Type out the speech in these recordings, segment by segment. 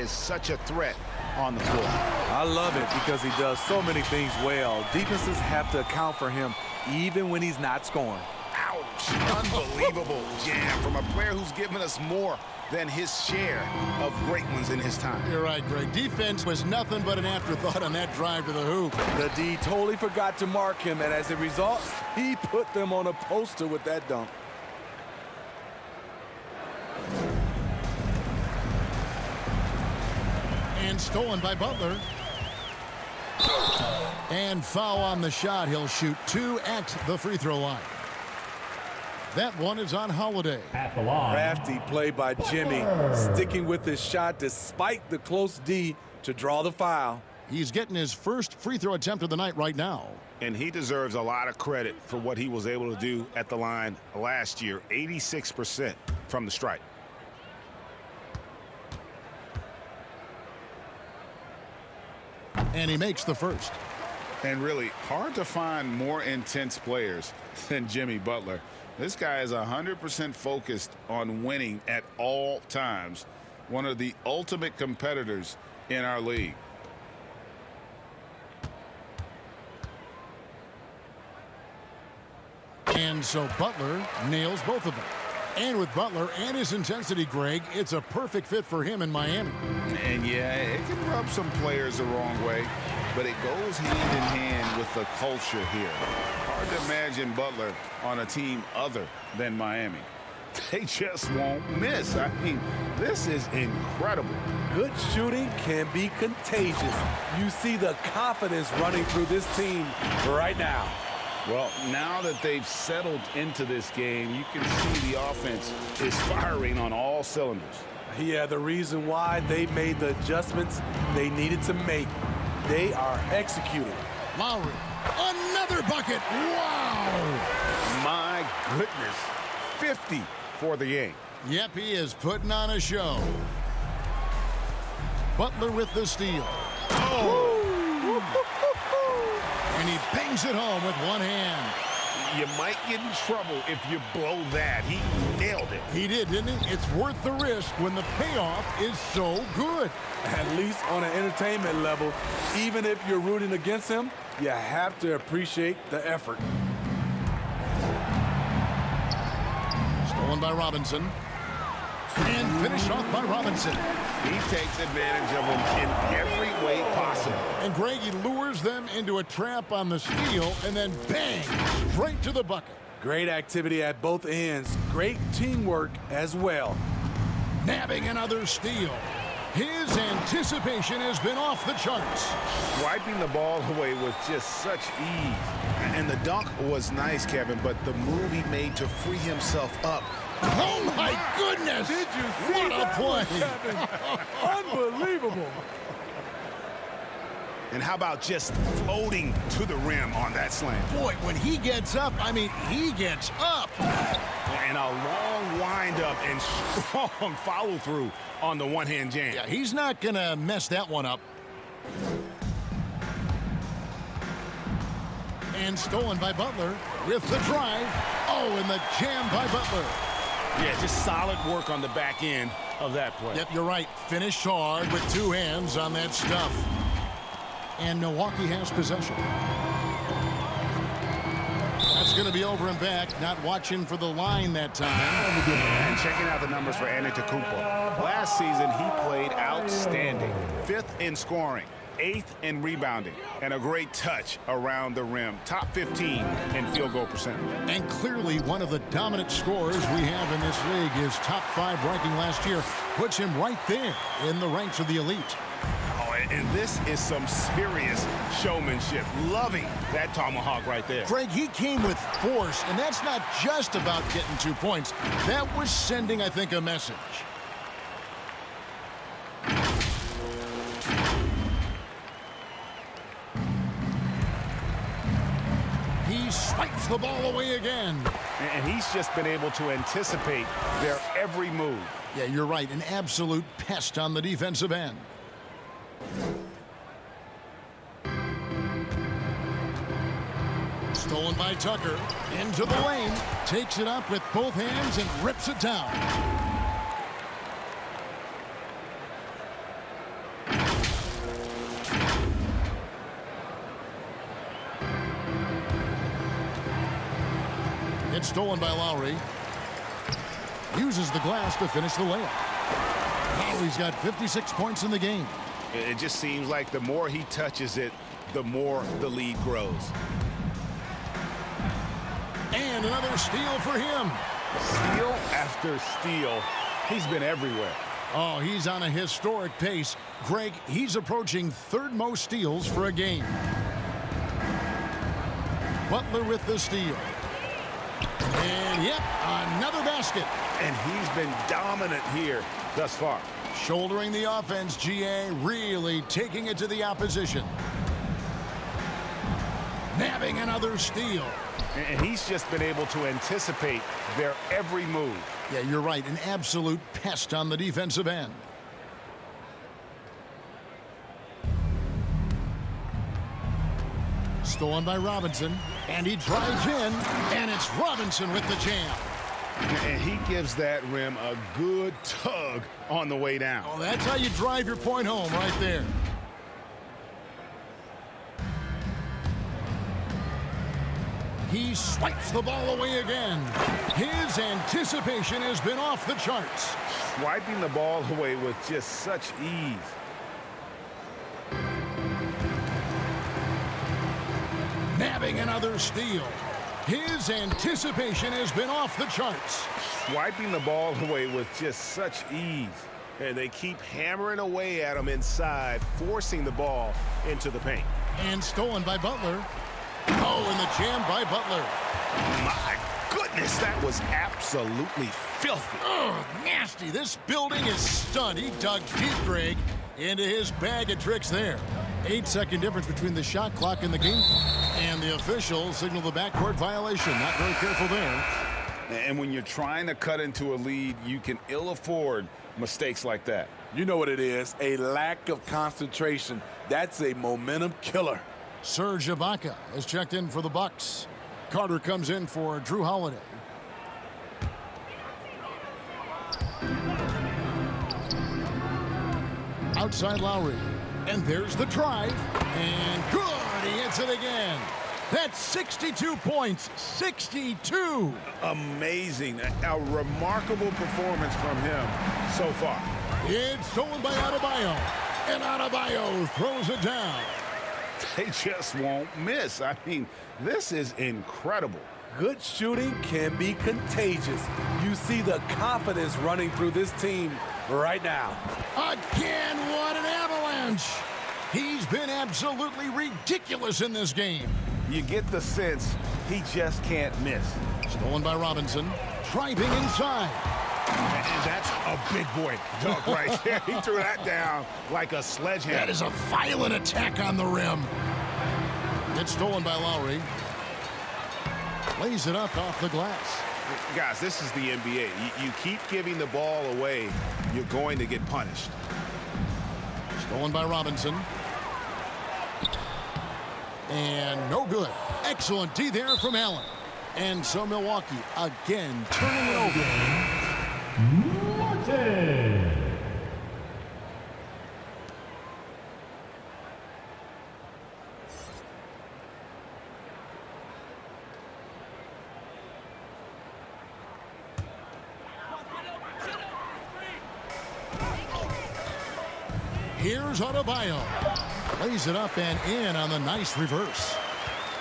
is such a threat on the floor. I love it because he does so many things well. Defenses have to account for him even when he's not scoring. Ouch. Unbelievable jam from a player who's given us more than his share of great ones in his time. You're right, Greg. Defense was nothing but an afterthought on that drive to the hoop. The D totally forgot to mark him, and as a result, he put them on a poster with that dunk. And stolen by Butler. And foul on the shot. He'll shoot 2 at the free throw line. That one is on Holiday. At the line. Crafty play by Jimmy, sticking with his shot despite the close D to draw the foul. He's getting his first free throw attempt of the night right now. And he deserves a lot of credit for what he was able to do at the line last year. 86% from the stripe. And he makes the first. And really hard to find more intense players than Jimmy Butler. This guy is 100% focused on winning at all times. One of the ultimate competitors in our league. And so Butler nails both of them. And with Butler and his intensity, Greg, it's a perfect fit for him in Miami. And yeah, it can rub some players the wrong way, but it goes hand in hand with the culture here. Hard to imagine Butler on a team other than Miami. They just won't miss. I mean, this is incredible. Good shooting can be contagious. You see the confidence running through this team right now. Well, now that they've settled into this game, you can see the offense is firing on all cylinders. Yeah, the reason why they made the adjustments they needed to make. They are executing. Lowry, another bucket. Wow! My goodness. 50 for the game. Yep, he is putting on a show. Butler with the steal. Oh! And he bangs it home with one hand. You might get in trouble if you blow that. He nailed it. He did, didn't he? It's worth the risk when the payoff is so good. At least on an entertainment level, even if you're rooting against him, you have to appreciate the effort. Stolen by Robinson. And finished off by Robinson. He takes advantage of them in every way possible. And Greg, he lures them into a trap on the steal and then bang, straight to the bucket. Great activity at both ends. Great teamwork as well. Nabbing another steal. His anticipation has been off the charts. Wiping the ball away with just such ease. And the dunk was nice, Kevin, but the move he made to free himself up. Oh, my goodness! Did you see what a play? Unbelievable. And how about just floating to the rim on that slam? Boy, when he gets up, I mean, he gets up. And a long wind-up and strong follow-through on the one-hand jam. Yeah, he's not going to mess that one up. And stolen by Butler with the drive. Oh, and the jam by Butler. Yeah, just solid work on the back end of that play. Yep, you're right. Finished hard with two hands on that stuff. And Milwaukee has possession. That's going to be over and back. Not watching for the line that time. And checking out the numbers for Antetokounmpo. Last season, he played outstanding. 5th in scoring, 8th in rebounding, and a great touch around the rim. Top 15 in field goal percentage. And clearly one of the dominant scorers we have in this league. His top 5 ranking last year puts him right there in the ranks of the elite. Oh, and this is some serious showmanship. Loving that tomahawk right there. Greg, he came with force, and that's not just about getting 2 points. That was sending, I think, a message. He swipes the ball away again. And he's just been able to anticipate their every move. Yeah, you're right. An absolute pest on the defensive end. Stolen by Tucker. Into the lane. Takes it up with both hands and rips it down. It's stolen by Lowry. Uses the glass to finish the layup. Lowry's got 56 points in the game. It just seems like the more he touches it, the more the lead grows. And another steal for him. Steal after steal. He's been everywhere. Oh, he's on a historic pace. Greg, he's approaching third most steals for a game. Butler with the steal. And yep, another basket. And he's been dominant here thus far. Shouldering the offense, GA really taking it to the opposition. Nabbing another steal. And he's just been able to anticipate their every move. Yeah, you're right. An absolute pest on the defensive end. Stolen by Robinson. And he drives in. And it's Robinson with the jam. And he gives that rim a good tug on the way down. Oh, that's how you drive your point home right there. He swipes the ball away again. His anticipation has been off the charts. Swiping the ball away with just such ease. Nabbing another steal. His anticipation has been off the charts. Swiping the ball away with just such ease. And they keep hammering away at him inside, forcing the ball into the paint. And stolen by Butler. Oh, and the jam by Butler. My goodness, that was absolutely filthy. Oh, nasty. This building is stunned. He dug deep, Greg, into his bag of tricks there. 8-second difference between the shot clock and the game clock. And the officials signal the backcourt violation. Not very careful there. And when you're trying to cut into a lead, you can ill afford mistakes like that. You know what it is, a lack of concentration. That's a momentum killer. Serge Ibaka has checked in for the Bucks. Carter comes in for Drew Holiday. Outside Lowry. And there's the drive. And good. He hits it again. That's 62 points. 62. Amazing. A remarkable performance from him so far. It's stolen by Adebayo. And Adebayo throws it down. They just won't miss. I mean, this is incredible. Good shooting can be contagious. You see the confidence running through this team right now. Again, what an avalanche. He's been absolutely ridiculous in this game. You get the sense he just can't miss. Stolen by Robinson. Driving inside. And that's a big boy dunk right there. He threw that down like a sledgehammer. That is a violent attack on the rim. It's stolen by Lowry. Lays it up off the glass. Guys, this is the NBA. You keep giving the ball away, you're going to get punished. Stolen by Robinson. And no good. Excellent D there from Allen. And so Milwaukee again turning it over. Martin. Here's Adebayo. Lays it up and in on the nice reverse.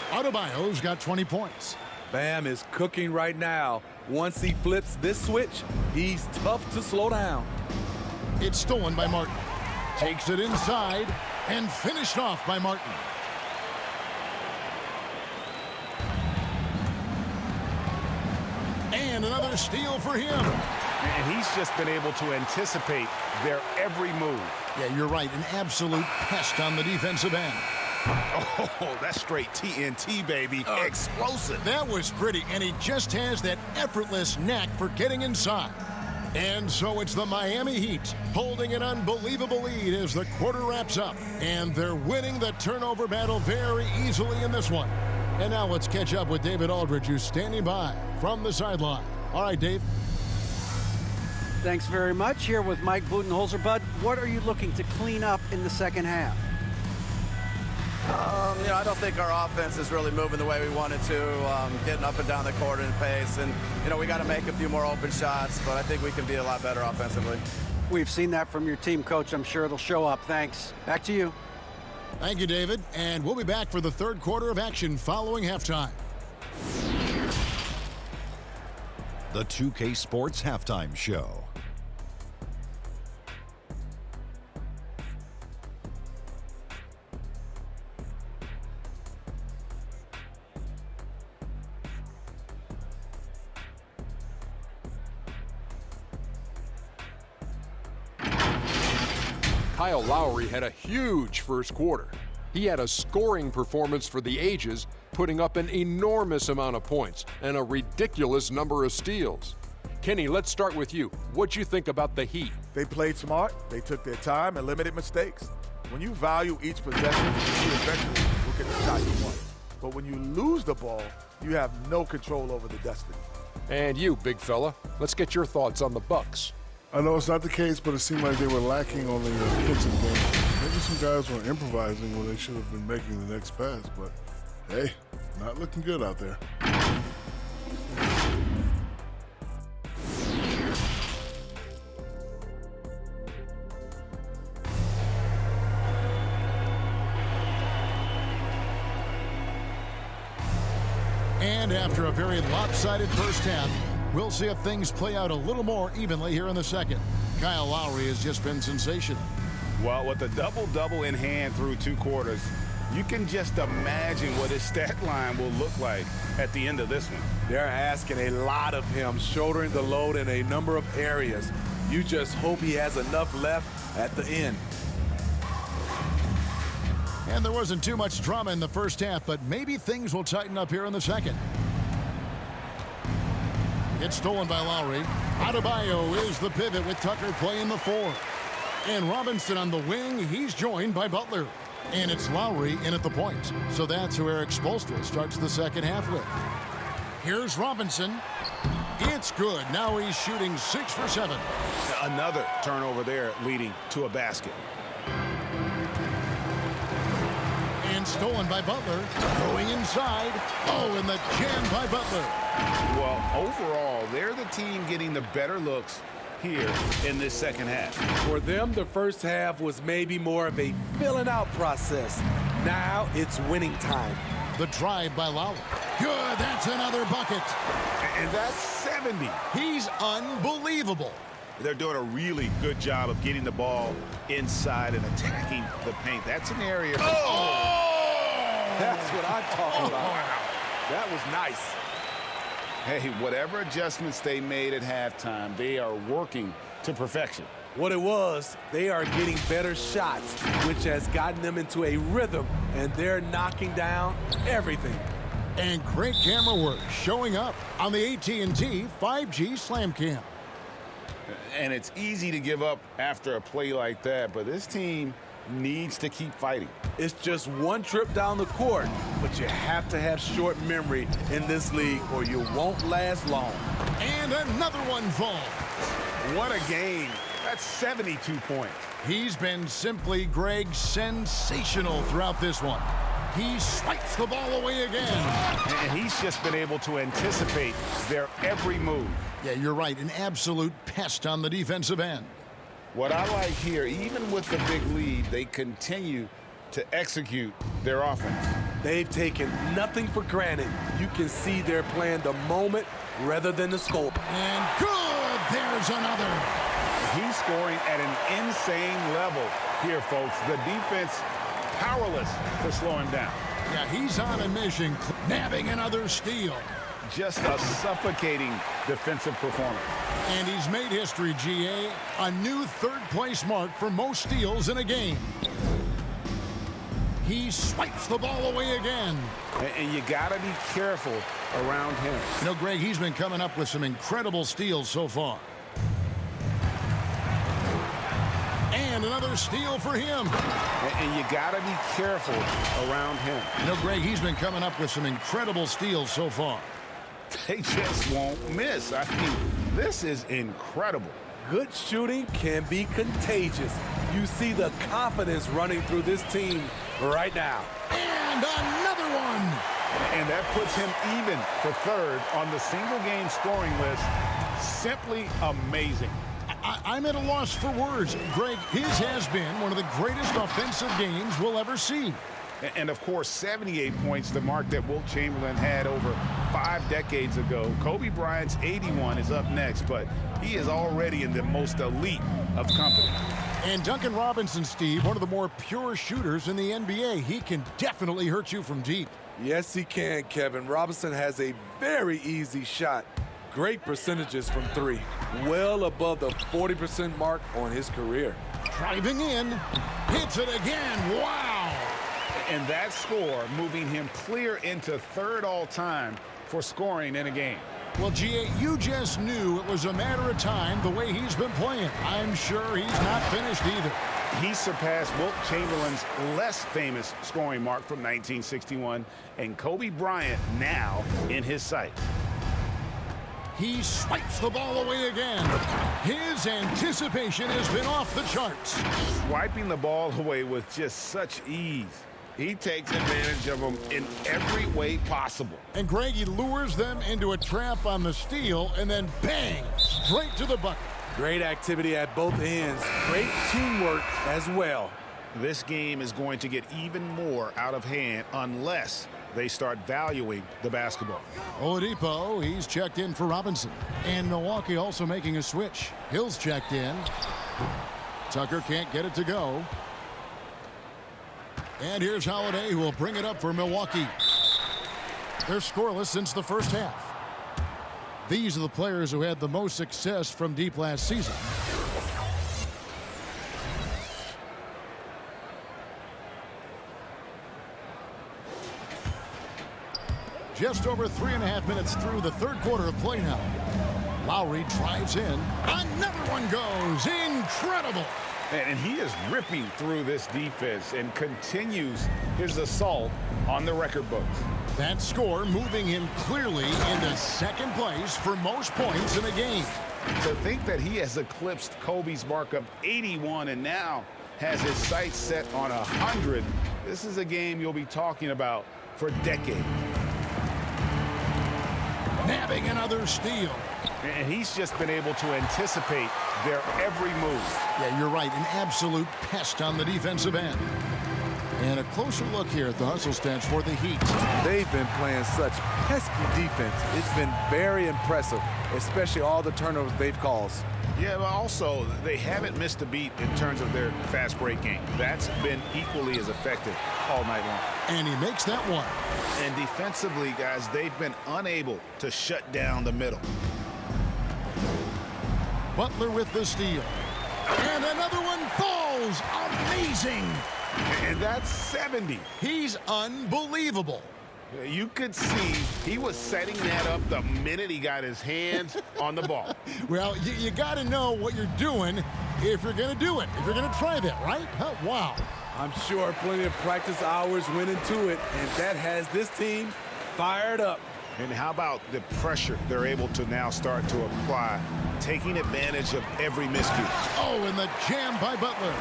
Adebayo's got 20 points. Bam is cooking right now. Once he flips this switch, he's tough to slow down. It's stolen by Martin. Takes it inside and finished off by Martin. And another steal for him. And he's just been able to anticipate their every move. Yeah, you're right. An absolute pest on the defensive end. Oh, that's straight TNT, baby. Explosive. That was pretty, and he just has that effortless knack for getting inside. And so it's the Miami Heat holding an unbelievable lead as the quarter wraps up. And they're winning the turnover battle very easily in this one. And now let's catch up with David Aldridge, who's standing by from the sideline. All right, Dave. Thanks very much. Here with Mike Budenholzer. Bud, what are you looking to clean up in the second half? I don't think our offense is really moving the way we wanted to, getting up and down the court in pace. And, we got to make a few more open shots, but I think we can be a lot better offensively. We've seen that from your team, Coach. I'm sure it'll show up. Thanks. Back to you. Thank you, David. And we'll be back for the third quarter of action following halftime. The 2K Sports Halftime Show. Kyle Lowry had a huge first quarter. He had a scoring performance for the ages, putting up an enormous amount of points and a ridiculous number of steals. Kenny, let's start with you. What'd you think about the Heat? They played smart, they took their time, and limited mistakes. When you value each possession, you eventually will get the shot you want. But when you lose the ball, you have no control over the destiny. And you, big fella, let's get your thoughts on the Bucks. I know it's not the case, but it seemed like they were lacking on the offensive game. Maybe some guys were improvising when they should have been making the next pass, but hey, not looking good out there. And after a very lopsided first half, we'll see if things play out a little more evenly here in the second. Kyle Lowry has just been sensational. Well, with a double-double in hand through 2 quarters, you can just imagine what his stat line will look like at the end of this one. They're asking a lot of him, shouldering the load in a number of areas. You just hope he has enough left at the end. And there wasn't too much drama in the first half, but maybe things will tighten up here in the second. It's stolen by Lowry. Adebayo is the pivot with Tucker playing the 4. And Robinson on the wing. He's joined by Butler. And it's Lowry in at the point. So that's who Eric Spoelstra starts the second half with. Here's Robinson. It's good. Now he's shooting 6 for 7. Another turnover there leading to a basket. And stolen by Butler. Going inside. Oh, and the jam by Butler. Well, overall, they're the team getting the better looks here in this second half. For them, the first half was maybe more of a filling out process. Now it's winning time. The drive by Lowry. Good, that's another bucket. And that's 70. He's unbelievable. They're doing a really good job of getting the ball inside and attacking the paint. That's an area. Oh! That's what I'm talking about. That was nice. Hey, whatever adjustments they made at halftime, they are working to perfection. What it was, they are getting better shots, which has gotten them into a rhythm, and they're knocking down everything. And great camera work showing up on the AT&T 5G Slam Cam. And it's easy to give up after a play like that, but this team needs to keep fighting. It's just one trip down the court, but you have to have short memory in this league or you won't last long. And another one falls. What a game. That's 72 points. He's been simply, Greg, sensational throughout this one. He swipes the ball away again. And he's just been able to anticipate their every move. Yeah, you're right. An absolute pest on the defensive end. What I like here, even with the big lead, they continue to execute their offense. They've taken nothing for granted. You can see they're playing the moment rather than the scope. And good! There's another. He's scoring at an insane level here, folks. The defense powerless to slow him down. Yeah, he's on a mission, nabbing another steal. Just a suffocating defensive performance. And he's made history, GA. A new third-place mark for most steals in a game. He swipes the ball away again. And you got to be careful around him. You know, Greg, he's been coming up with some incredible steals so far. And another steal for him. And you got to be careful around him. You know, Greg, he's been coming up with some incredible steals so far. They just won't miss. I mean, this is incredible. Good shooting can be contagious. You see the confidence running through this team right now. And another one. And that puts him even for third on the single-game scoring list. Simply amazing. I'm at a loss for words. Greg, his has been one of the greatest offensive games we'll ever see. And, of course, 78 points, the mark that Wilt Chamberlain had over 5 decades ago. Kobe Bryant's 81 is up next, but he is already in the most elite of company. And Duncan Robinson, Steve, one of the more pure shooters in the NBA. He can definitely hurt you from deep. Yes, he can, Kevin. Robinson has a very easy shot. Great percentages from 3. Well above the 40% mark on his career. Driving in. Hits it again. Wow. And that score moving him clear into third all-time for scoring in a game. Well, G.A., you just knew it was a matter of time the way he's been playing. I'm sure he's not finished either. He surpassed Wilt Chamberlain's less famous scoring mark from 1961, and Kobe Bryant now in his sights. He swipes the ball away again. His anticipation has been off the charts. Swiping the ball away with just such ease. He takes advantage of them in every way possible. And Greg, he lures them into a trap on the steal, and then bang, straight to the bucket. Great activity at both ends. Great teamwork as well. This game is going to get even more out of hand unless they start valuing the basketball. Oladipo, he's checked in for Robinson. And Milwaukee also making a switch. Hill's checked in. Tucker can't get it to go. And here's Holiday, who will bring it up for Milwaukee. They're scoreless since the first half. These are the players who had the most success from deep last season. Just over 3.5 minutes through the third quarter of play now. Lowry drives in. Another one goes. Incredible. And he is ripping through this defense and continues his assault on the record books. That score moving him clearly into second place for most points in a game. To think that he has eclipsed Kobe's mark of 81 and now has his sights set on 100, this is a game you'll be talking about for decades. Nabbing another steal. And he's just been able to anticipate their every move. Yeah, you're right. An absolute pest on the defensive end. And a closer look here at the hustle stats for the Heat. They've been playing such pesky defense. It's been very impressive, especially all the turnovers they've caused. Yeah, but also they haven't missed a beat in terms of their fast break game. That's been equally as effective all night long. And he makes that one. And defensively, guys, they've been unable to shut down the middle. Butler with the steal. And another one falls. Amazing. And that's 70. He's unbelievable. You could see he was setting that up the minute he got his hands on the ball. Well, you got to know what you're doing if you're going to do it, if you're going to try that, right? Huh, wow. I'm sure plenty of practice hours went into it, and that has this team fired up. And how about the pressure they're able to now start to apply, taking advantage of every miscue. Oh, and the jam by Butler.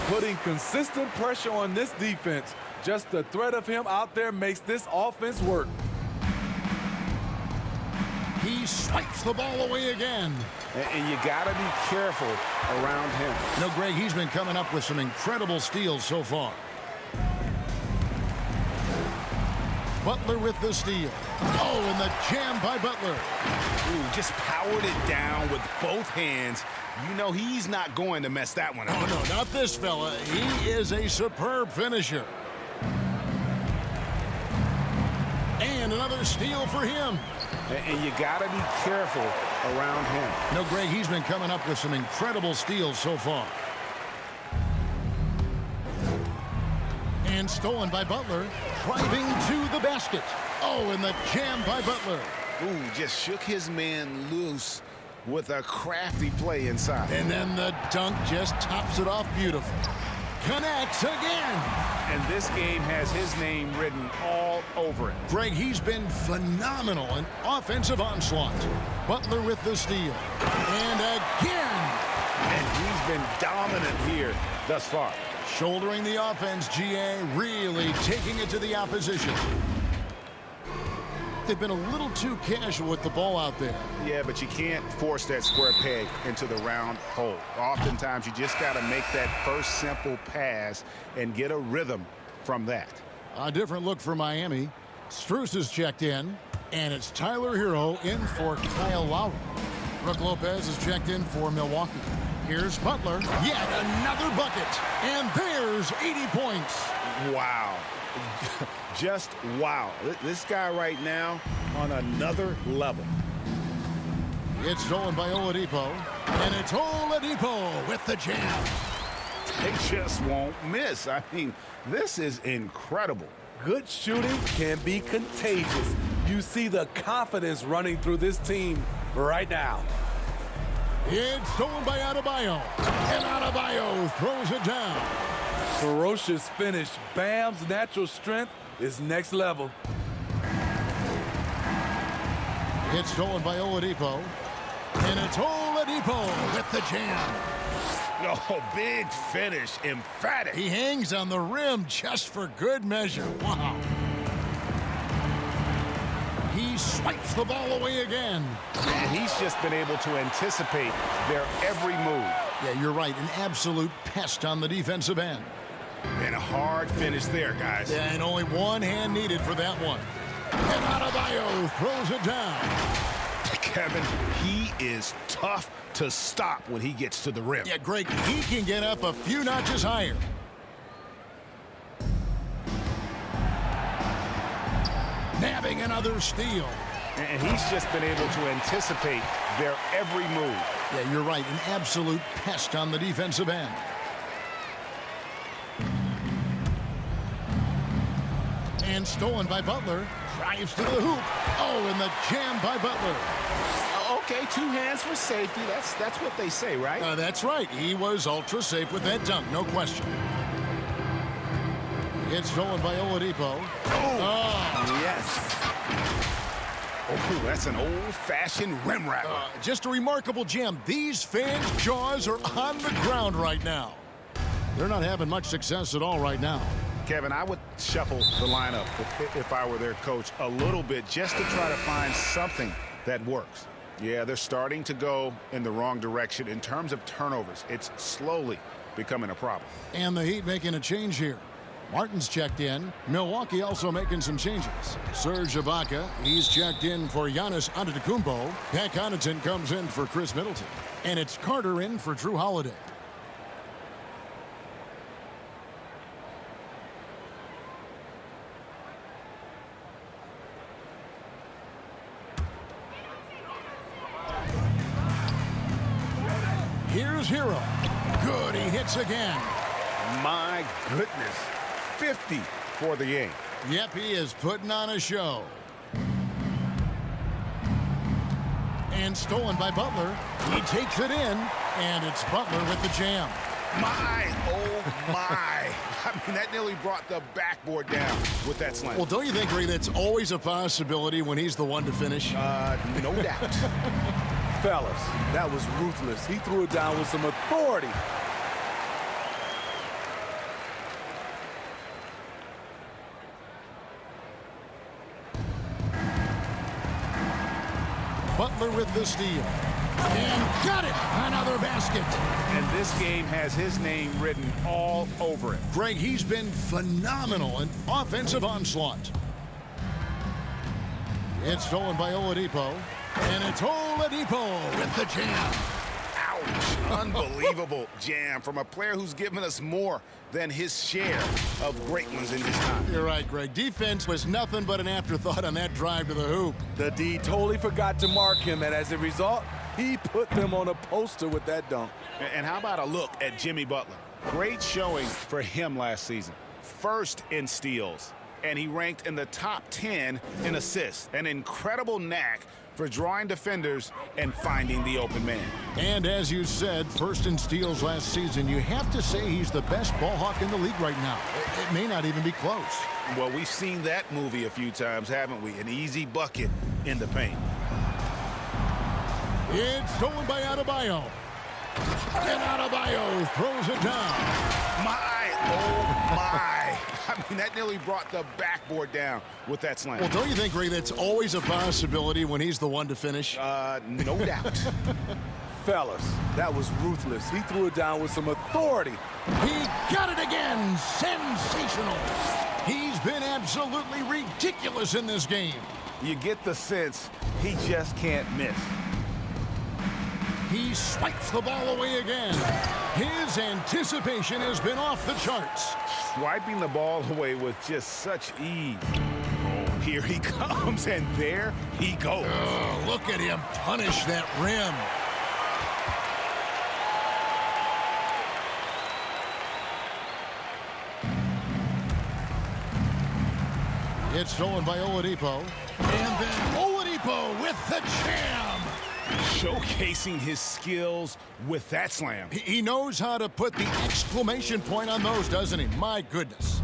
Putting consistent pressure on this defense. Just the threat of him out there makes this offense work. He swipes the ball away again. And you got to be careful around him. You know, Greg, he's been coming up with some incredible steals so far. Butler with the steal. Oh, and the jam by Butler. Ooh, just powered it down with both hands. You know he's not going to mess that one up. Oh, no, not this fella. He is a superb finisher. And another steal for him. And you got to be careful around him. No, Greg, he's been coming up with some incredible steals so far. And stolen by Butler. Driving to the basket. Oh, and the jam by Butler. Ooh, just shook his man loose with a crafty play inside. And then the dunk just tops it off beautiful. Connects again. And this game has his name written all over it. Greg, he's been phenomenal in offensive onslaught. Butler with the steal. And again. And he's been dominant here thus far. Shouldering the offense, GA, really taking it to the opposition. They've been a little too casual with the ball out there. Yeah, but you can't force that square peg into the round hole. Oftentimes, you just got to make that first simple pass and get a rhythm from that. A different look for Miami. Strus is checked in, and it's Tyler Hero in for Kyle Lowry. Brook Lopez is checked in for Milwaukee. Here's Butler, yet another bucket, and there's 80 points. Wow. Just wow. This guy right now on another level. It's stolen by Oladipo, and it's Oladipo with the jam. They just won't miss. I mean, this is incredible. Good shooting can be contagious. You see the confidence running through this team right now. It's stolen by Adebayo, and Adebayo throws it down. Ferocious finish. Bam's natural strength is next level. It's stolen by Oladipo, and it's Oladipo with the jam. Oh, big finish, emphatic. He hangs on the rim just for good measure. Wow. He swipes the ball away again. And he's just been able to anticipate their every move. Yeah, you're right. An absolute pest on the defensive end. And a hard finish there, guys. Yeah, and only one hand needed for that one. And Adebayo throws it down. Kevin, he is tough to stop when he gets to the rim. Yeah, Greg, he can get up a few notches higher. Nabbing another steal. And he's just been able to anticipate their every move. Yeah, you're right. An absolute pest on the defensive end. And stolen by Butler. Drives to the hoop. Oh, and the jam by Butler. Okay, 2 hands for safety. That's what they say, right? That's right. He was ultra safe with that dunk, no question. It's stolen by Oladipo. Oh, yes. Oh, that's an old-fashioned rim rattler. Just a remarkable jam. These fans' jaws are on the ground right now. They're not having much success at all right now. Kevin, I would shuffle the lineup if I were their coach a little bit just to try to find something that works. Yeah, they're starting to go in the wrong direction in terms of turnovers. It's slowly becoming a problem. And the Heat making a change here. Martin's checked in. Milwaukee also making some changes. Serge Ibaka, he's checked in for Giannis Antetokounmpo. Pat Connaughton comes in for Chris Middleton. And it's Carter in for Drew Holiday. Here's Hero. Good, he hits again. My goodness. 50 for the game. Yep, he is putting on a show. And stolen by Butler. He takes it in, and it's Butler with the jam. My, oh my. I mean, that nearly brought the backboard down with that slam. Well, don't you think, Ray, that's always a possibility when he's the one to finish? No doubt. Fellas, that was ruthless. He threw it down with some authority. Butler with the steal. And got it! Another basket. And this game has his name written all over it. Greg, he's been phenomenal in offensive onslaught. It's stolen by Oladipo. And it's Oladipo with the jam. Ouch. Unbelievable jam from a player who's given us more than his share of great ones in his time. You're right, Greg. Defense was nothing but an afterthought on that drive to the hoop. The D totally forgot to mark him, and as a result, he put them on a poster with that dunk. And how about a look at Jimmy Butler? Great showing for him last season. First in steals, and he ranked in the top 10 in assists. An incredible knack for drawing defenders and finding the open man. And as you said, first in steals last season, you have to say he's the best ball hawk in the league right now. It may not even be close. Well, we've seen that movie a few times, haven't we? An easy bucket in the paint. It's stolen by Adebayo. And Adebayo throws it down. Oh my. I mean, that nearly brought the backboard down with that slam. Well, don't you think, Ray, that's always a possibility when he's the one to finish? No doubt. Fellas, that was ruthless. He threw it down with some authority. He got it again. Sensational. He's been absolutely ridiculous in this game. You get the sense he just can't miss. He swipes the ball away again. His anticipation has been off the charts. Swiping the ball away with just such ease. Oh, here he comes, and there he goes. Oh, look at him punish that rim. It's stolen by Oladipo. And then Oladipo with the jam. Showcasing his skills with that slam. He knows how to put the exclamation point on those, doesn't he? My goodness.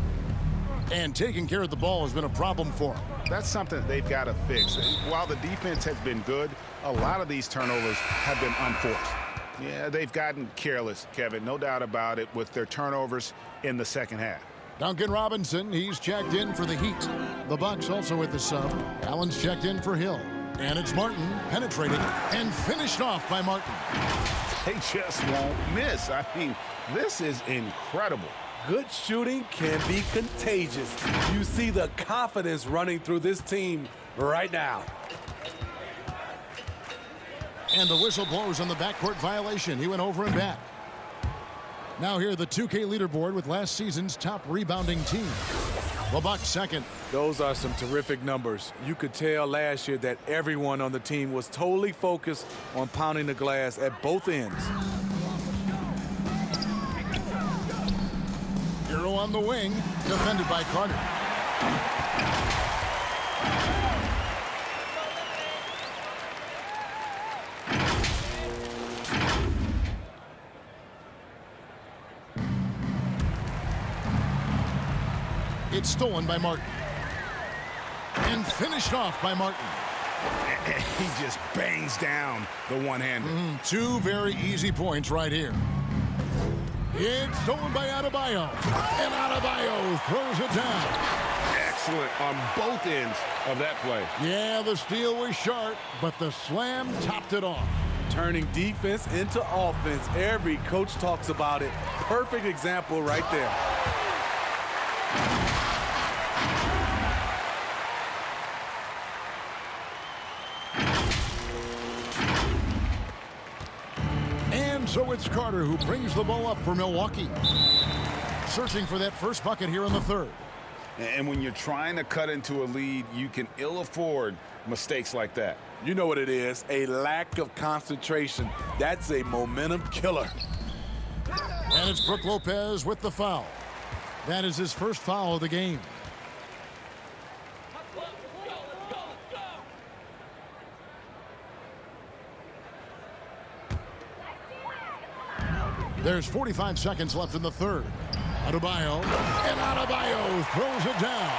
And taking care of the ball has been a problem for him. That's something they've got to fix. While the defense has been good, a lot of these turnovers have been unforced. Yeah, they've gotten careless, Kevin, no doubt about it, with their turnovers in the second half. Duncan Robinson, he's checked in for the Heat. The Bucks also with the sub. Allen's checked in for Hill. And it's Martin penetrating and finished off by Martin. They just won't miss. I mean, this is incredible. Good shooting can be contagious. You see the confidence running through this team right now. And the whistle blows on the backcourt violation. He went over and back. Now here, the 2K leaderboard with last season's top rebounding team. The Bucks second. Those are some terrific numbers. You could tell last year that everyone on the team was totally focused on pounding the glass at both ends. Hero on the wing, defended by Carter. It's stolen by Martin. And finished off by Martin. He just bangs down the one-hander. Two very easy points right here. It's stolen by Adebayo. And Adebayo throws it down. Excellent on both ends of that play. Yeah, the steal was sharp, but the slam topped it off. Turning defense into offense. Every coach talks about it. Perfect example right there. So it's Carter who brings the ball up for Milwaukee. Searching for that first bucket here in the third. And when you're trying to cut into a lead, you can ill afford mistakes like that. You know what it is, a lack of concentration. That's a momentum killer. And it's Brook Lopez with the foul. That is his first foul of the game. There's 45 seconds left in the third. Adebayo, and Adebayo throws it down.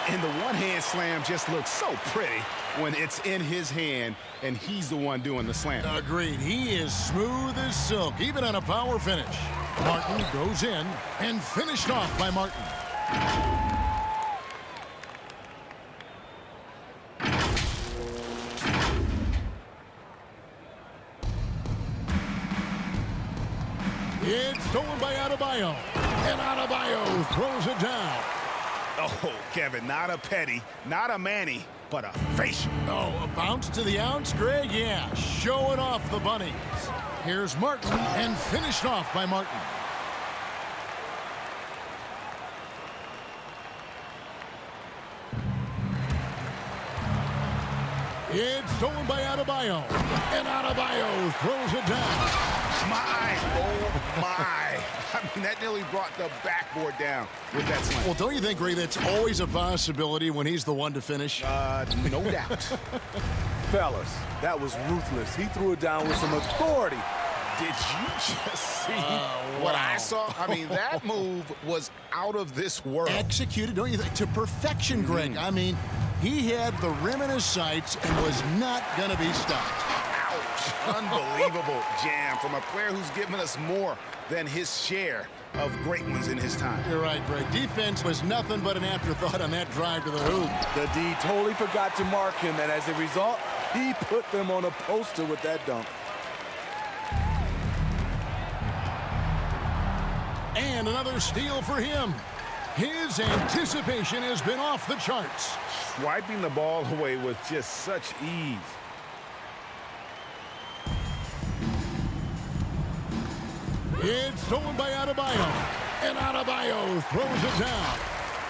And the one-hand slam just looks so pretty when it's in his hand and he's the one doing the slam. Agreed. He is smooth as silk, even on a power finish. Martin goes in and finished off by Martin. It's stolen by Adebayo. And Adebayo throws it down. Oh, Kevin, not a petty, not a Manny, but a facial. Oh, a bounce to the ounce, Greg? Yeah, showing off the bunnies. Here's Martin, and finished off by Martin. It's stolen by Adebayo. And Adebayo throws it down. my, oh my. I mean, that nearly brought the backboard down with that slam. Well, don't you think, Ray, that's always a possibility when he's the one to finish? No doubt. Fellas, that was ruthless. He threw it down with some authority. Did you just see what I saw? I mean, that move was out of this world. Executed, don't you think, to perfection, Greg. I mean, he had the rim in his sights and was not going to be stopped. Ouch. Unbelievable jam from a player who's given us more than his share of great ones in his time. You're right, Greg. Defense was nothing but an afterthought on that drive to the hoop. The D totally forgot to mark him, and as a result, he put them on a poster with that dunk. And another steal for him. His anticipation has been off the charts. Swiping the ball away with just such ease. It's stolen by Adebayo. And Adebayo throws it down.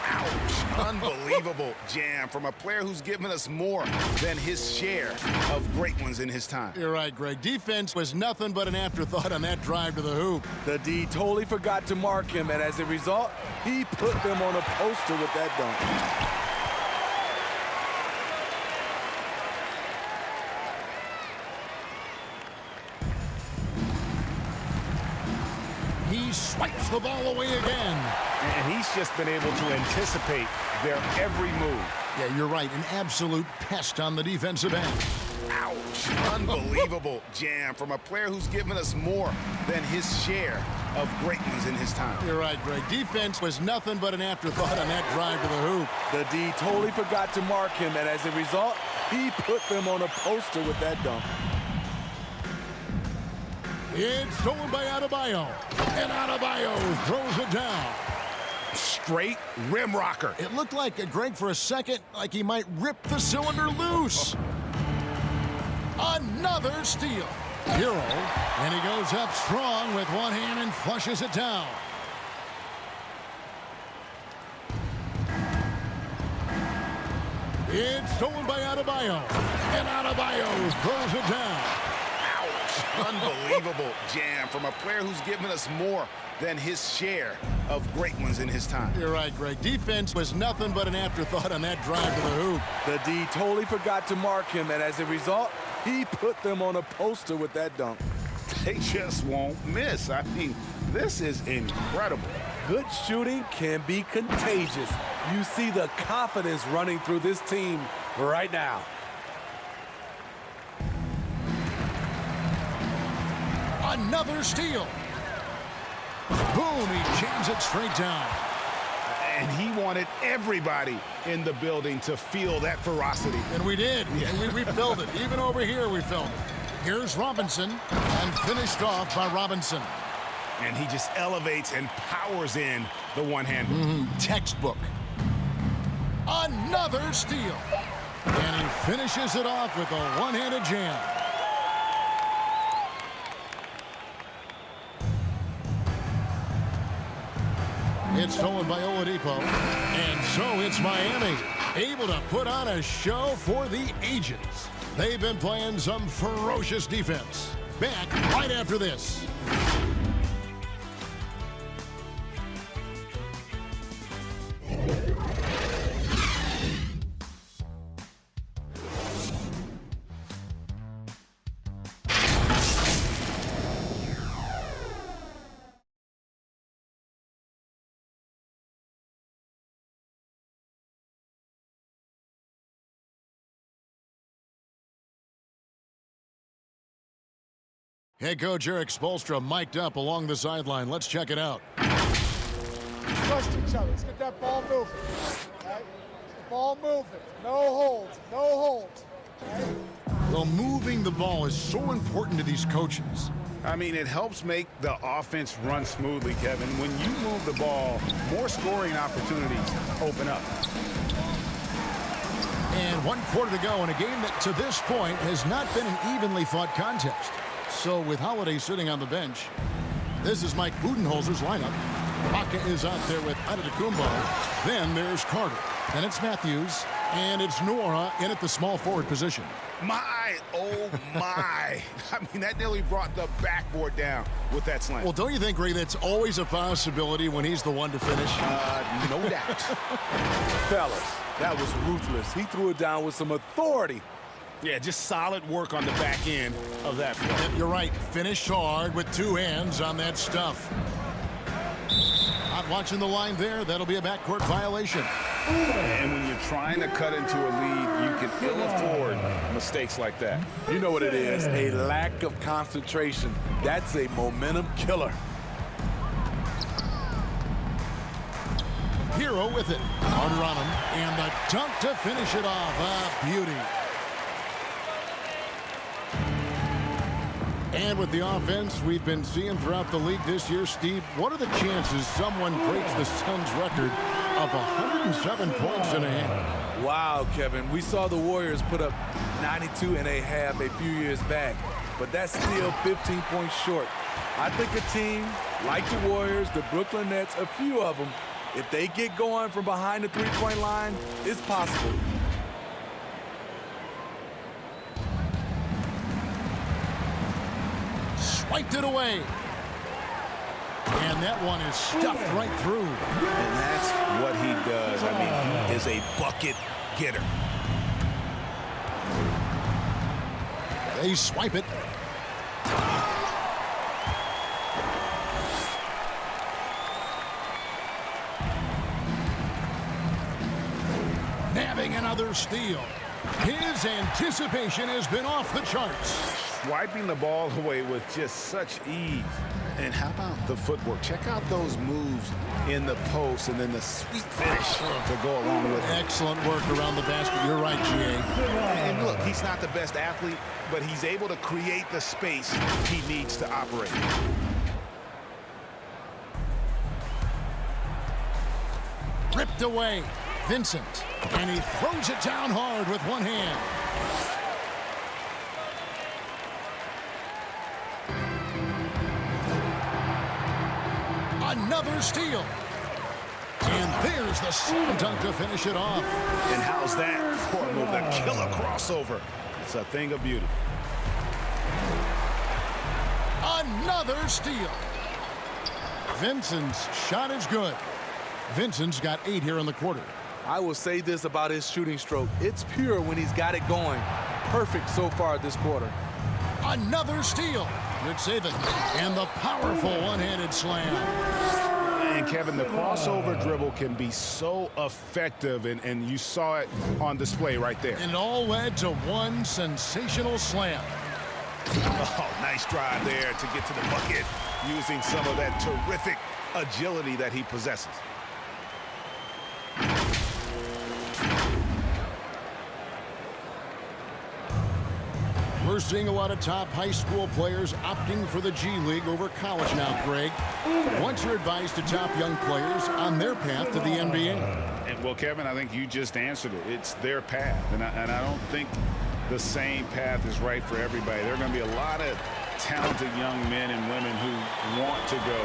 Ouch. Unbelievable jam from a player who's given us more than his share of great ones in his time. You're right, Greg. Defense was nothing but an afterthought on that drive to the hoop. The D totally forgot to mark him, and as a result, he put them on a poster with that dunk. He swipes the ball away again. And he's just been able to anticipate their every move. Yeah, you're right. An absolute pest on the defensive end. Ouch. Unbelievable jam from a player who's given us more than his share of great ones in his time. You're right, Greg. Defense was nothing but an afterthought on that drive to the hoop. The D totally forgot to mark him, and as a result, he put them on a poster with that dunk. It's stolen by Adebayo. And Adebayo throws it down. Straight rim rocker. It looked like, Greg, for a second, like he might rip the cylinder loose. Another steal. Hero. And he goes up strong with one hand and flushes it down. It's stolen by Adebayo. And Adebayo throws it down. Unbelievable jam from a player who's given us more than his share of great ones in his time. You're right, Greg. Defense was nothing but an afterthought on that drive to the hoop. The D totally forgot to mark him, and as a result, he put them on a poster with that dunk. They just won't miss. I mean, this is incredible. Good shooting can be contagious. You see the confidence running through this team right now. Another steal. Boom, he jams it straight down. And he wanted everybody in the building to feel that ferocity. And we did. And we felt it. Even over here, we felt it. Here's Robinson, and finished off by Robinson. And he just elevates and powers in the one-hand. Textbook. Another steal. And he finishes it off with a one-handed jam. It's stolen by Oladipo. And so it's Miami, able to put on a show for the ages. They've been playing some ferocious defense. Back right after this. Head coach Eric Spoelstra mic'd up along the sideline. Let's check it out. Trust each other. Let's get that ball moving. Right? The ball moving. No holds. No holds. Right? Well, moving the ball is so important to these coaches. I mean, it helps make the offense run smoothly, Kevin. When you move the ball, more scoring opportunities open up. And 1 quarter to go in a game that, to this point, has not been an evenly fought contest. So with Holiday sitting on the bench, this is Mike Budenholzer's lineup. Baca is out there with Antetokounmpo. Then there's Carter. Then it's Matthews. And it's Nora in at the small forward position. My, oh my. I mean, that nearly brought the backboard down with that slam. Well, don't you think, Ray, that's always a possibility when he's the one to finish? No doubt. Fellas, that was ruthless. He threw it down with some authority. Yeah, just solid work on the back end of that play. Yep, you're right. Finished hard with two hands on that stuff. Not watching the line there. That'll be a backcourt violation. And when you're trying to cut into a lead, you can ill afford mistakes like that. You know what it is, a lack of concentration. That's a momentum killer. Hero with it. Harder on him. And the dunk to finish it off. A beauty. And with the offense we've been seeing throughout the league this year, Steve, what are the chances someone breaks the Suns' record of 107 points in a half? Wow, Kevin. We saw the Warriors put up 92 and a half a few years back, but that's still 15 points short. I think a team like the Warriors, the Brooklyn Nets, a few of them, if they get going from behind the three-point line, it's possible. Swiped it away. And that one is stuffed right through. And that's what he does. I mean, he is a bucket getter. They swipe it. Nabbing another steal. His anticipation has been off the charts. Swiping the ball away with just such ease. And how about the footwork? Check out those moves in the post and then the sweet finish to go along with it. Excellent work around the basket. You're right, G.A. And look, he's not the best athlete, but he's able to create the space he needs to operate. Ripped away. Vincent. And he throws it down hard with one hand. Another steal. And there's the slam dunk to finish it off. And how's that for a move? The killer crossover. It's a thing of beauty. Another steal. Vincent's shot is good. Vincent's got 8 here in the quarter. I will say this about his shooting stroke. It's pure when he's got it going. Perfect so far this quarter. Another steal. Good saving. And the powerful one-handed slam. And Kevin, the crossover dribble can be so effective, and you saw it on display right there. And it all led to one sensational slam. Oh, nice drive there to get to the bucket using some of that terrific agility that he possesses. We're seeing a lot of top high school players opting for the G League over college now, Greg. What's your advice to top young players on their path to the NBA? And well, Kevin, I think you just answered it. It's their path, and I don't think the same path is right for everybody. There are going to be a lot of talented young men and women who want to go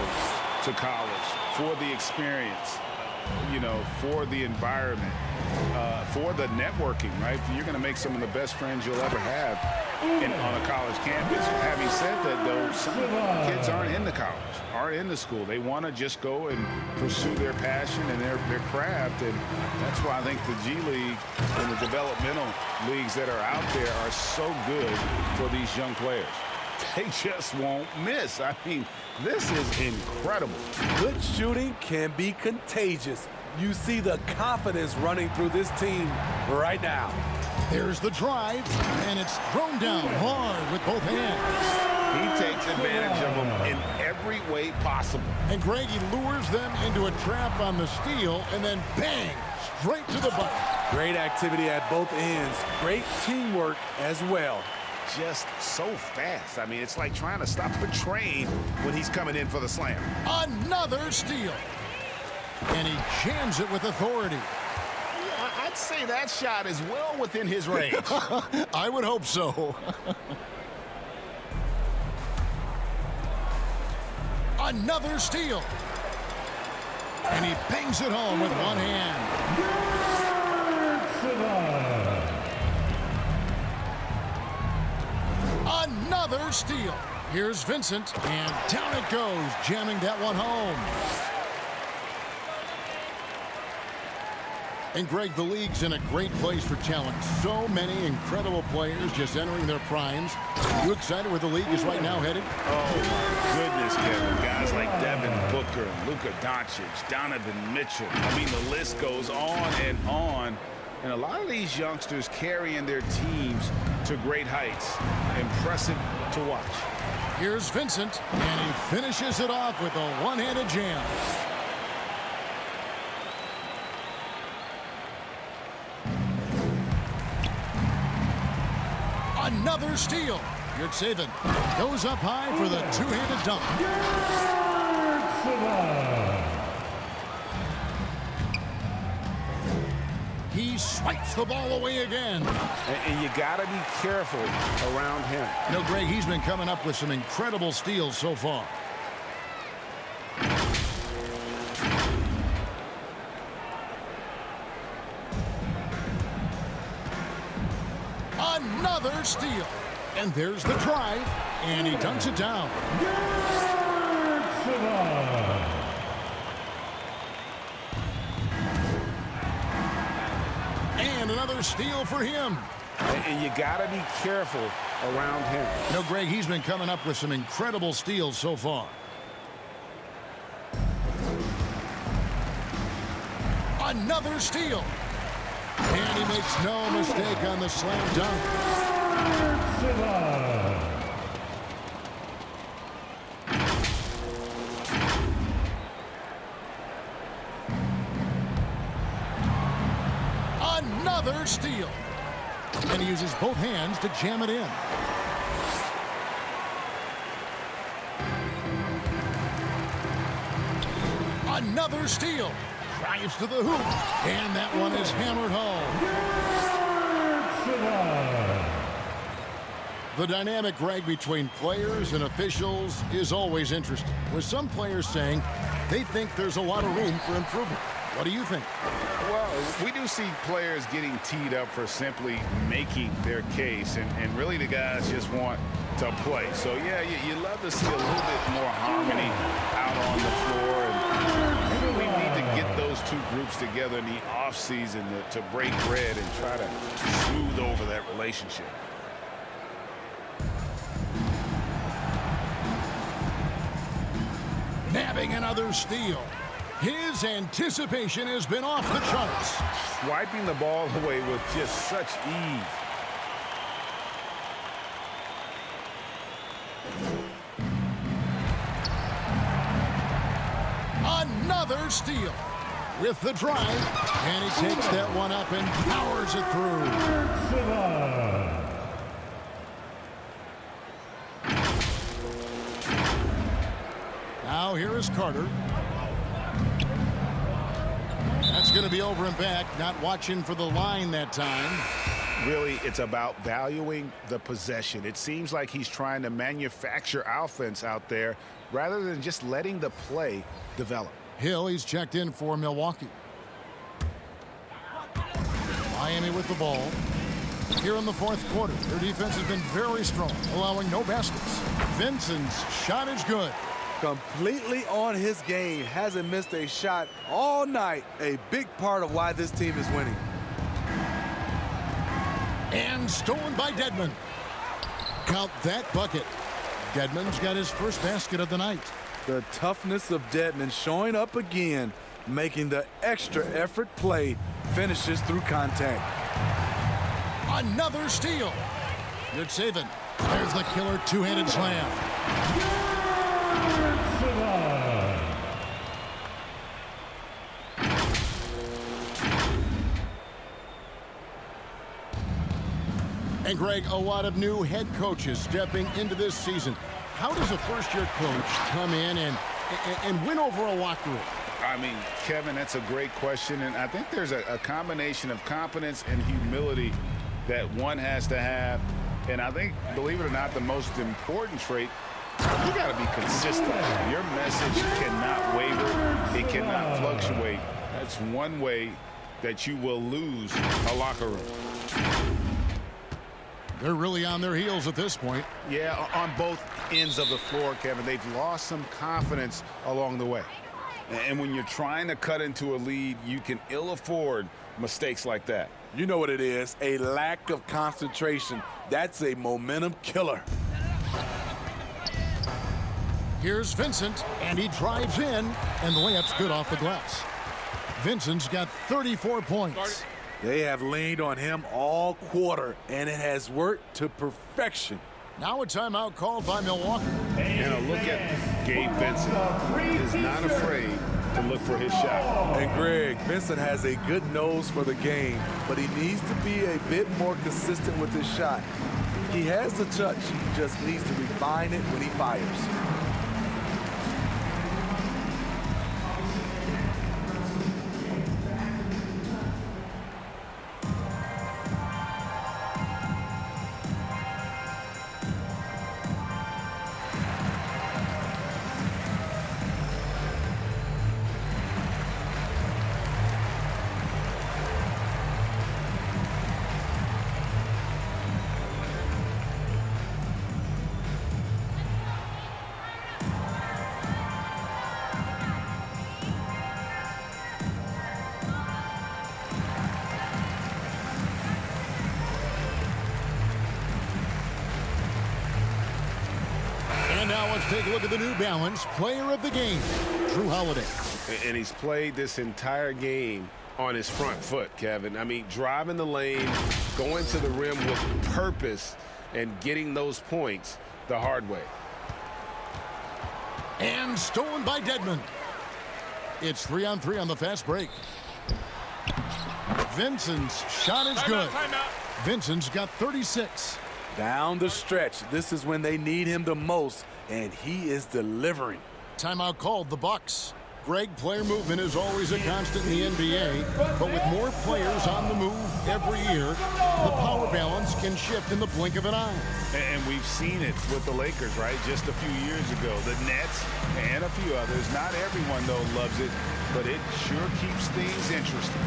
to college for the experience, you know, for the environment, for the networking, right? You're going to make some of the best friends you'll ever have on a college campus. Having said that, though, some kids aren't into college, aren't into school. They want to just go and pursue their passion and their craft, and that's why I think the G League and the developmental leagues that are out there are so good for these young players. They just won't miss. I mean, this is incredible. Good shooting can be contagious. You see the confidence running through this team right now. There's the drive, and it's thrown down hard with both hands. He takes advantage of them in every way possible. And Greg, he lures them into a trap on the steal, and then bang, straight to the bucket. Great activity at both ends. Great teamwork as well. Just so fast. I mean, it's like trying to stop a train when he's coming in for the slam. Another steal. And he jams it with authority. I'd say that shot is well within his range. I would hope so. Another steal. And he bangs it home with one hand. Another steal. Here's Vincent, and down it goes, jamming that one home. And Greg, the league's in a great place for talent. So many incredible players just entering their primes. You excited where the league is right now headed? Oh, my goodness, Kevin. Guys like Devin Booker, Luka Doncic, Donovan Mitchell. I mean, the list goes on and on. And a lot of these youngsters carrying their teams to great heights. Impressive to watch. Here's Vincent, and he finishes it off with a one-handed jam. Another steal. Yurtseven goes up high for the two-handed dunk. He swipes the ball away again. And you got to be careful around him. You know, Greg, he's been coming up with some incredible steals so far. Another steal. And there's the drive. And he dunks it down. And another steal for him. And you got to be careful around him. You know, Greg, he's been coming up with some incredible steals so far. Another steal. And he makes no mistake on the slam dunk. Another steal. And he uses both hands to jam it in. Another steal. Drives to the hoop. And that one is hammered home. The dynamic, Greg, between players and officials is always interesting, with some players saying they think there's a lot of room for improvement. What do you think? Well, we do see players getting teed up for simply making their case, and really the guys just want to play. So, yeah, you love to see a little bit more harmony out on the floor. And we need to get those two groups together in the offseason to break bread and try to smooth over that relationship. Nabbing another steal. His anticipation has been off the charts. Swiping the ball away with just such ease. Another steal with the drive, and he takes that one up and powers it through. Now here is Carter. That's going to be over and back, not watching for the line that time. Really, it's about valuing the possession. It seems like he's trying to manufacture offense out there rather than just letting the play develop. Hill, he's checked in for Milwaukee. Miami with the ball. Here in the fourth quarter, their defense has been very strong, allowing no baskets. Vincent's shot is good. Completely on his game, hasn't missed a shot all night. A big part of why this team is winning. And stolen by Dedmon. Count that bucket. Dedmon's got his first basket of the night. The toughness of Dedmon showing up again, making the extra effort play, finishes through contact. Another steal. Yurtseven. There's the killer two-handed slam. And Greg, a lot of new head coaches stepping into this season. How does a first-year coach come in and win over a locker room? I mean, Kevin, that's a great question, and I think there's a combination of confidence and humility that one has to have. And I think, believe it or not, the most important trait, you got to be consistent. Your message cannot waver. It cannot fluctuate. That's one way that you will lose a locker room. They're really on their heels at this point. Yeah, on both ends of the floor, Kevin. They've lost some confidence along the way. And when you're trying to cut into a lead, you can ill afford mistakes like that. You know what it is, a lack of concentration. That's a momentum killer. Here's Vincent, and he drives in, and the layup's good off the glass. Vincent's got 34 points. They have leaned on him all quarter, and it has worked to perfection. Now a timeout called by Milwaukee. And a look at Gabe Vincent. Is not afraid to look for his shot. And Greg, Vincent has a good nose for the game, but he needs to be a bit more consistent with his shot. He has the touch, he just needs to refine it when he fires. Now let's take a look at the New Balance Player of the Game, Drew Holiday. And he's played this entire game on his front foot, Kevin. I mean, driving the lane, going to the rim with purpose, and getting those points the hard way. And stolen by Dedmon. It's 3-on-3 on the fast break. Vincent's shot is good. Vincent's got 36. Down the stretch, this is when they need him the most, and he is delivering. Timeout called the Bucks. Greg, player movement is always a constant in the NBA, but with more players on the move every year, the power balance can shift in the blink of an eye. And we've seen it with the Lakers, right? Just a few years ago. The Nets and a few others. Not everyone, though, loves it, but it sure keeps things interesting.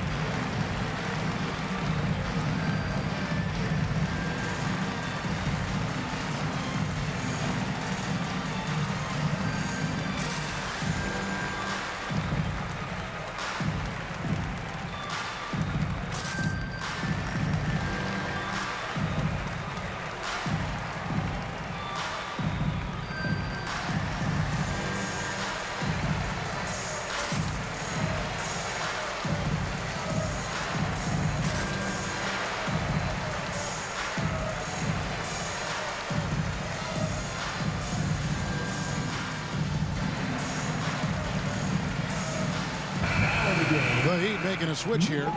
The Heat making a switch here.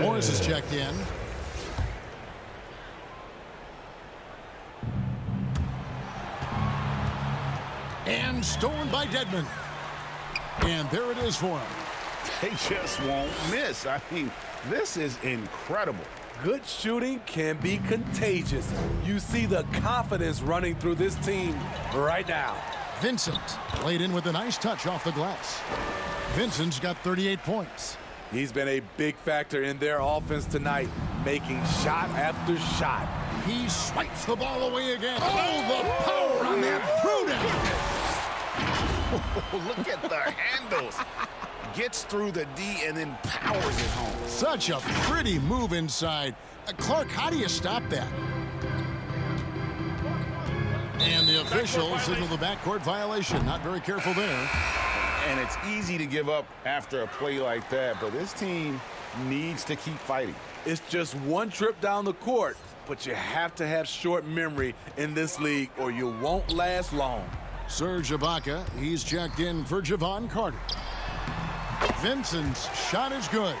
Morris is checked in. And stolen by Dedmon. And there it is for him. They just won't miss. I mean, this is incredible. Good shooting can be contagious. You see the confidence running through this team right now. Vincent laid in with a nice touch off the glass. Vincent's got 38 points. He's been a big factor in their offense tonight, making shot after shot. He swipes the ball away again. Oh, the power on that through Look at the handles. Gets through the D and then powers it home. Such a pretty move inside. Clark, how do you stop that? And the official signaled the backcourt violation. Not very careful there. And it's easy to give up after a play like that, but this team needs to keep fighting. It's just one trip down the court, but you have to have short memory in this league or you won't last long. Serge Ibaka, he's checked in for Javon Carter. Vincent's shot is good.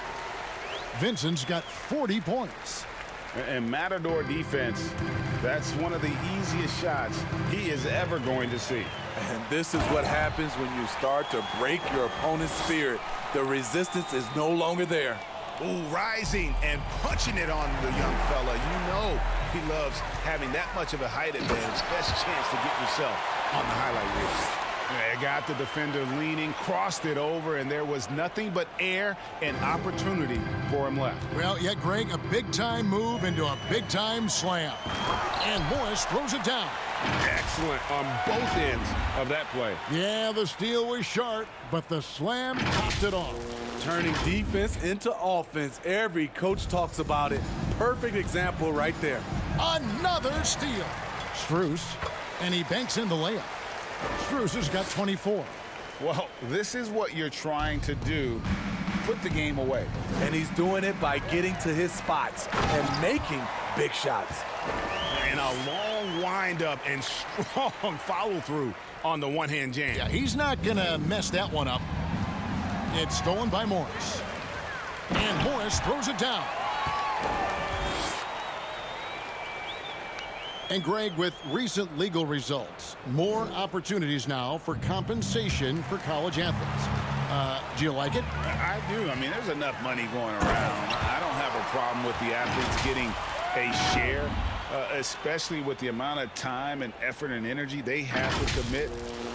Vincent's got 40 points. And Matador defense, that's one of the easiest shots he is ever going to see. And this is what happens when you start to break your opponent's spirit. The resistance is no longer there. Ooh, rising and punching it on the young fella. You know he loves having that much of a height advantage. Best chance to get yourself on the highlight reel. They got the defender leaning, crossed it over, and there was nothing but air and opportunity for him left. Well, yeah, Greg, a big-time move into a big-time slam. And Morris throws it down. Excellent on both ends of that play. Yeah, the steal was sharp, but the slam topped it off. Turning defense into offense. Every coach talks about it. Perfect example right there. Another steal. Strus, and he banks in the layup. Strus has got 24. Well, this is what you're trying to do. Put the game away. And he's doing it by getting to his spots and making big shots. And a long windup and strong follow-through on the one-hand jam. Yeah, he's not going to mess that one up. It's stolen by Morris. And Morris throws it down. And Greg, with recent legal results, more opportunities now for compensation for college athletes. Do you like it? I do. I mean, there's enough money going around. I don't have a problem with the athletes getting a share, especially with the amount of time and effort and energy they have to commit.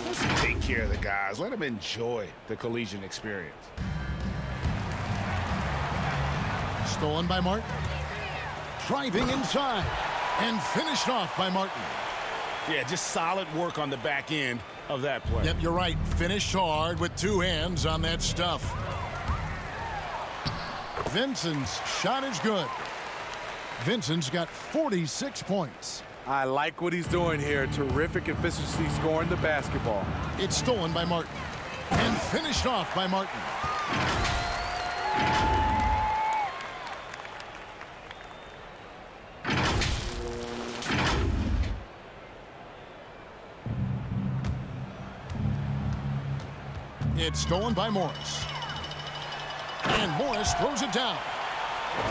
Let's take care of the guys. Let them enjoy the collegiate experience. Stolen by Martin. Driving inside. And finished off by Martin. Yeah, just solid work on the back end of that play. Yep, you're right. Finished hard with two hands on that stuff. Vincent's shot is good. Vincent's got 46 points. I like what he's doing here. Terrific efficiency scoring the basketball. It's stolen by Martin. And finished off by Martin. It's stolen by Morris. And Morris throws it down.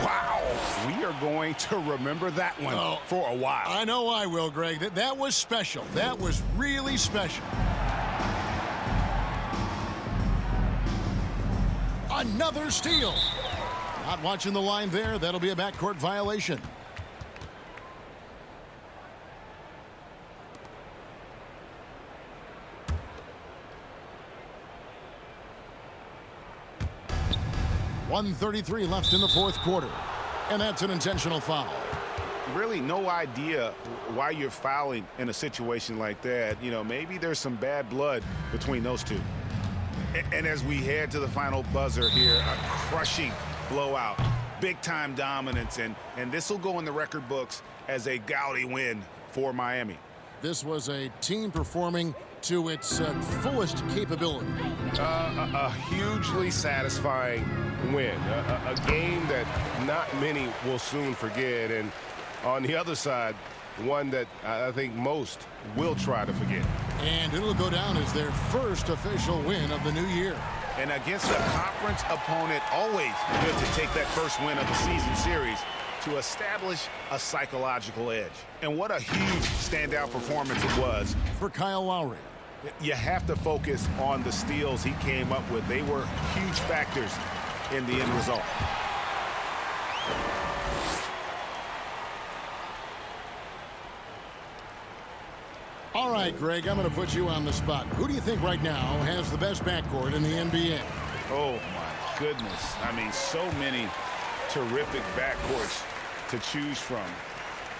Wow. We are going to remember that one for a while. I know I will, Greg. That was special. That was really special. Another steal. Not watching the line there. That'll be a backcourt violation. .133 left in the fourth quarter. And that's an intentional foul. Really no idea why you're fouling in a situation like that. You know, maybe there's some bad blood between those two. And as we head to the final buzzer here, a crushing blowout, big-time dominance, and this will go in the record books as a gaudy win for Miami. This was a team performing to its fullest capability. A hugely satisfying win. A game that not many will soon forget. And on the other side, one that I think most will try to forget. And it'll go down as their first official win of the new year. And against a conference opponent, always good to take that first win of the season series to establish a psychological edge. And what a huge standout performance it was for Kyle Lowry. You have to focus on the steals he came up with. They were huge factors in the end result. All right, Greg, I'm going to put you on the spot. Who do you think right now has the best backcourt in the NBA? Oh, my goodness. I mean, so many terrific backcourts to choose from.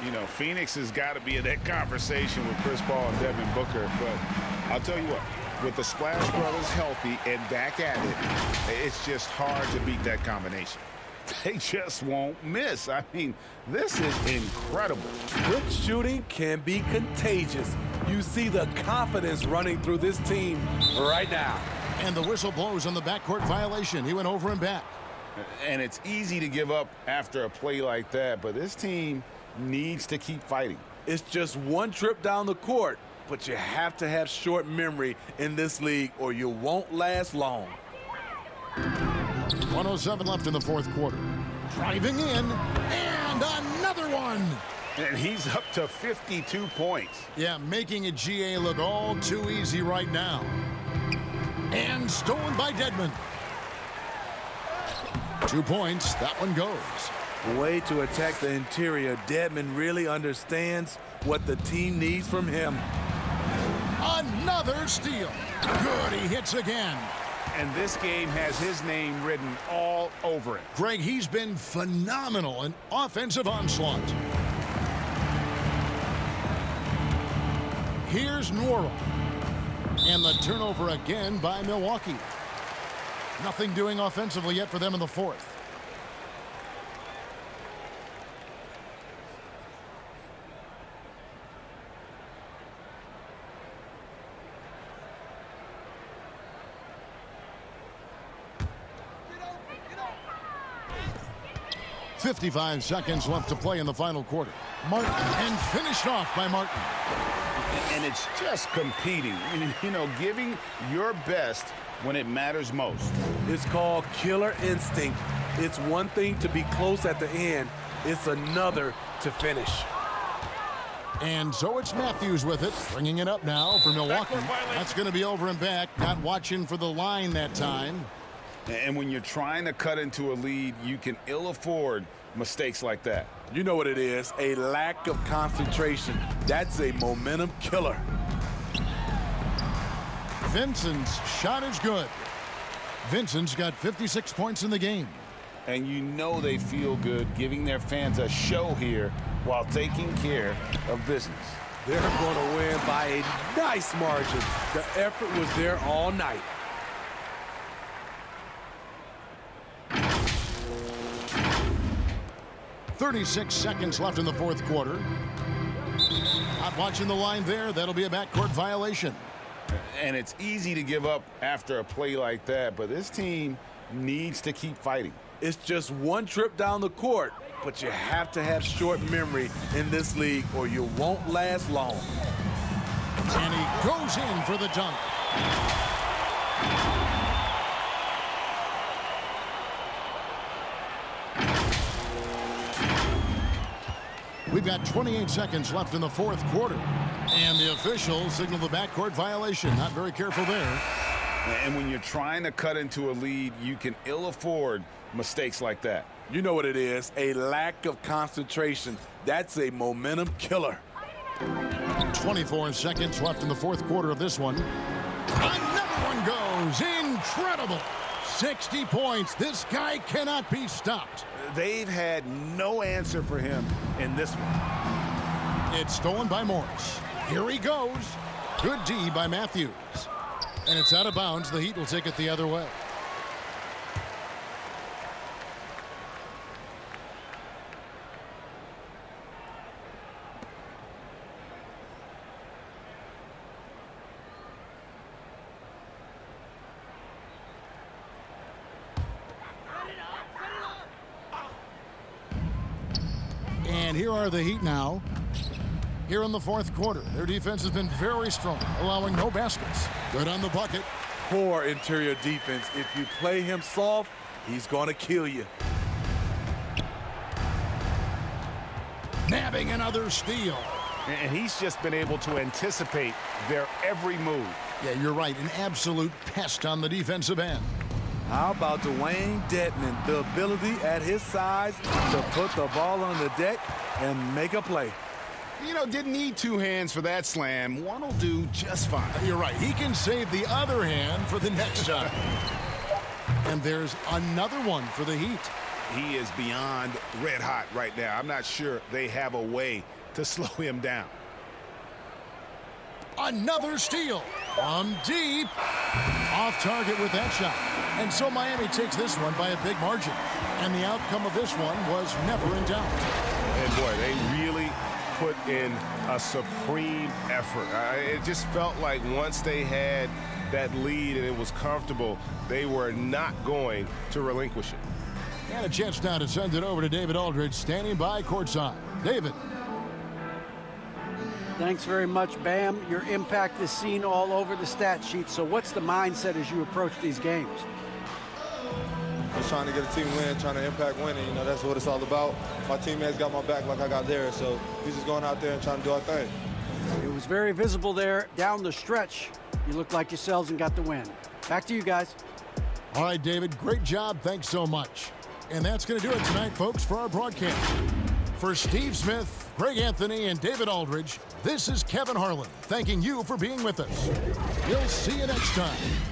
You know, Phoenix has got to be in that conversation with Chris Paul and Devin Booker. But I'll tell you what, with the Splash Brothers healthy and back at it, it's just hard to beat that combination. They just won't miss. I mean, this is incredible. Good shooting can be contagious. You see the confidence running through this team right now. And the whistle blows on the backcourt violation. He went over and back. And it's easy to give up after a play like that, but this team needs to keep fighting. It's just one trip down the court, but you have to have short memory in this league or you won't last long. 1:07 left in the fourth quarter. Driving in, and another one. And he's up to 52 points. Yeah, making a GA look all too easy right now. And stolen by Dedmon. 2 points, that one goes. Way to attack the interior. Dedmon really understands what the team needs from him. Another Another steal. Good, he hits again. And this game has his name written all over it. Greg, he's been phenomenal in offensive onslaught. Here's Nora. And the turnover again by Milwaukee. Nothing doing offensively yet for them in the fourth. .55 seconds left to play in the final quarter. Martin, and finished off by Martin. And it's just competing, you know, giving your best when it matters most. It's called killer instinct. It's one thing to be close at the end. It's another to finish. And so it's Matthews with it, bringing it up now for Milwaukee. That's going to be over and back. Not watching for the line that time. And when you're trying to cut into a lead, you can ill afford mistakes like that. You know what it is, a lack of concentration. That's a momentum killer. Vincent's shot is good. Vincent's got 56 points in the game. And you know they feel good giving their fans a show here while taking care of business. They're going to win by a nice margin. The effort was there all night. .36 seconds left in the fourth quarter. Not watching the line there. That'll be a backcourt violation. And it's easy to give up after a play like that, but this team needs to keep fighting. It's just one trip down the court, but you have to have short memory in this league or you won't last long. And he goes in for the dunk. We've got 28 seconds left in the fourth quarter. And the officials signal the backcourt violation. Not very careful there. And when you're trying to cut into a lead, you can ill afford mistakes like that. You know what it is, a lack of concentration. That's a momentum killer. 24 seconds left in the fourth quarter of this one. Another one goes. Incredible. 60 points. This guy cannot be stopped. They've had no answer for him in this one. It's stolen by Morris. Here he goes. Good D by Matthews. And it's out of bounds. The Heat will take it the other way. And here are the Heat now. Here in the fourth quarter. Their defense has been very strong, allowing no baskets. Good on the bucket. Poor interior defense. If you play him soft, he's going to kill you. Nabbing another steal. And he's just been able to anticipate their every move. Yeah, you're right. An absolute pest on the defensive end. How about Dwayne Dedmon? The ability at his size to put the ball on the deck and make a play. You know, didn't need two hands for that slam. One will do just fine. You're right. He can save the other hand for the next time. And there's another one for the Heat. He is beyond red hot right now. I'm not sure they have a way to slow him down. Another steal from deep. Off target with that shot. And so Miami takes this one by a big margin. And the outcome of this one was never in doubt. And boy, they really put in a supreme effort. It just felt like once they had that lead and it was comfortable, they were not going to relinquish it. And a chance now to send it over to David Aldridge, standing by courtside. David. Thanks very much, Bam. Your impact is seen all over the stat sheet. So what's the mindset as you approach these games? Just trying to get a team win, trying to impact winning. You know, that's what it's all about. My teammates got my back like I got theirs. So we're just going out there and trying to do our thing. It was very visible there down the stretch. You looked like yourselves and got the win. Back to you guys. All right, David, great job. Thanks so much. And that's going to do it tonight, folks, for our broadcast. For Steve Smith, Greg Anthony, and David Aldridge, this is Kevin Harlan thanking you for being with us. We'll see you next time.